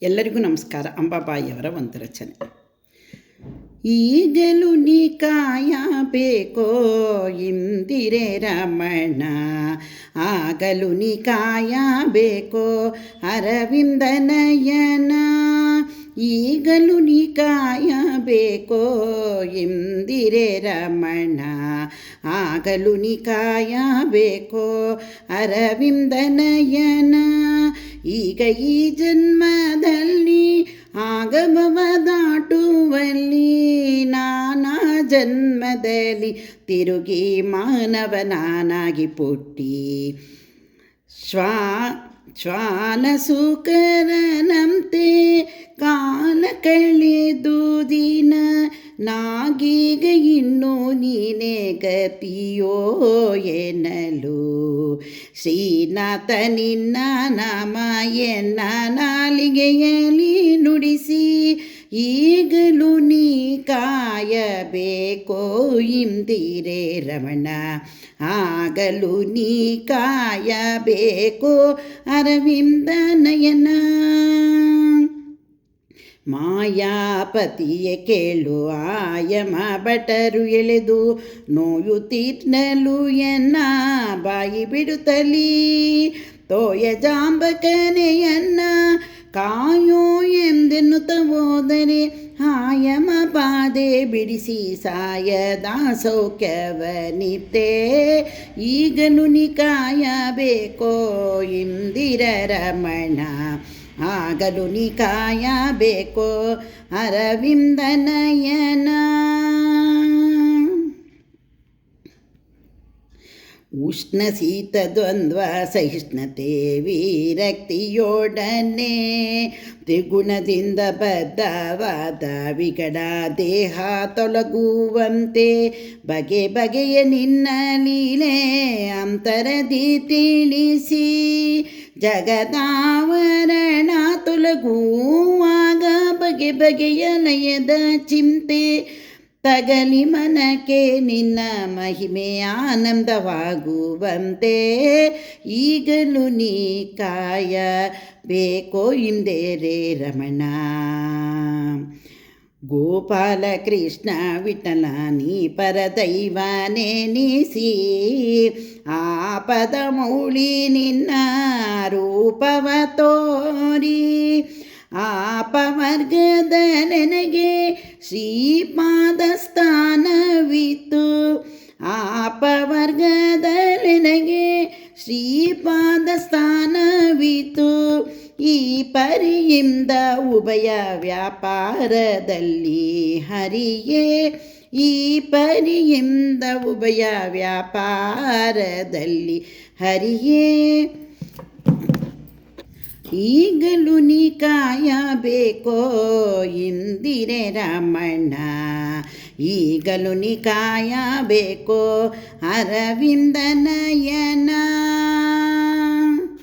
ಎಲ್ಲರಿಗೂ ನಮಸ್ಕಾರ. ಅಂಬಾಬಾಯಿಯವರ ಒಂದು ರಚನೆ. ಈಗಲೂ ನೀ ಕಾಯಬೇಕೋ ಇಂದಿರೆ ರಮಣ, ಆಗಲು ನೀ ಕಾಯಬೇಕೋ ಅರವಿಂದ ನಯನ. ಈಗಲೂ ನೀ ಕಾಯಬೇಕೋ ಇಂದಿರೆ ರಮಣ, ಆಗಲು ನೀ ಕಾಯಬೇಕೋ ಅರವಿಂದ ನಯನ. ಈಗ ಈ ಜನ್ಮದಲ್ಲಿ ಆಗಮವ ದಾಟುವಲ್ಲಿ, ನಾನಾ ಜನ್ಮದಲ್ಲಿ ತಿರುಗಿ ಮಾನವನಾಗಿ ಪುಟ್ಟಿ ಶ್ವಾನ ಸುಕರನಂತೆ ಕಾಲ ಕಳೆದು ದಿನ ನಾಗೀಗ ಇನ್ನೂ ನೀನೇ ಗತಿಯೋ ಎನ್ನಲು. ಶ್ರೀನಾಥ ನಿನ್ನ ನಾಮ ಎನ್ನ ನಾಲಿಗೆಯಲ್ಲಿ ನುಡಿಸಿ, ಈಗಲೂ ನೀ ಕಾಯಬೇಕೋ ಇಂದಿರೆ ರಮಣ, ಆಗಲು ನೀ ಕಾಯಬೇಕೋ ಅರವಿಂದ ನಯನ. ಮಾಯಾಪತಿಯ ಕೇಳು ಆಯಮ ಭಟರು ಎಳೆದು ನೋಯುತ್ತಿರ್ನಲು ಎನ್ನ ಬಾಯಿ ಬಿಡುತ್ತಲೀ, ತೋಯ ಜಾಂಬಕನೆಯನ್ನ ಕಾಯೋ ಎಂದೆನ್ನುತ್ತ ಹೋದರೆ ಆಯಮ ಬಾಧೆ ಬಿಡಿಸಿ ಸಾಯದ ಸೌಖ್ಯವನಿತೆ. ಈಗಲೂ ನೀ ಕಾಯಬೇಕೋ ಇಂದಿರ ರಮಣ, ಆಗಲು ನೀ ಕಾಯಬೇಕೋ ಅರವಿಂದ ನಯನ. ಉಷ್ಣ ಶೀತ ದ್ವಂದ್ವ ಸಹಿಷ್ಣುತೆ ವಿರಕ್ತಿಯೊಡನೆ ತ್ರಿಗುಣದಿಂದ ಬದ್ಧವಾದ ವಿಕಟ ದೇಹ ತೊಲಗುವಂತೆ, ಬಗೆ ಬಗೆಯ ನಿನ್ನ ಲೀಲೆ ಅಂತರದಿ ತಿಳಿಸಿ, ಜಗದಾವರಣ ತೊಲಗುವಾಗ ಬಗೆ ಬಗೆಯ ಲಯದ ಚಿಂತೆ ತಗಲಿ ಮನಕ್ಕೆ ನಿನ್ನ ಮಹಿಮೆ ಆನಂದವಾಗುವಂತೆ. ಈಗಲೂ ನೀ ಕಾಯಬೇಕೋ ಇಂದಿರೆ ರಮಣ, ಗೋಪಾಲ ಕೃಷ್ಣ ವಿಠಲ ನೀ ಪರದೈವ ನೆನಿಸಿ, ಆಪದ ಮೌಳಿ ನಿನ್ನ ರೂಪವ ತೋರಿ, ಆಪವರ್ಗದ ನನಗೆ ಶ್ರೀಪಾದ ಸ್ಥಾನವಿತ್ತು, ಆಪವರ್ಗದ ನನಗೆ ಶ್ರೀಪಾದ ಸ್ಥಾನವಿತ್ತು. ಈ ಪರಿಯಿಂದ ಉಭಯ ವ್ಯಾಪಾರದಲ್ಲಿ ಹರಿಯೇ, ಈ ಪರಿಯಿಂದ ಉಭಯ ವ್ಯಾಪಾರದಲ್ಲಿ ಹರಿಯೇ. ಈಗಲೂ ನೀ ಕಾಯಬೇಕೋ ಇಂದಿರೆ ರಮಣ, ಈಗಲೂ ನೀ ಕಾಯಬೇಕೋ ಅರವಿಂದ ನಯನ.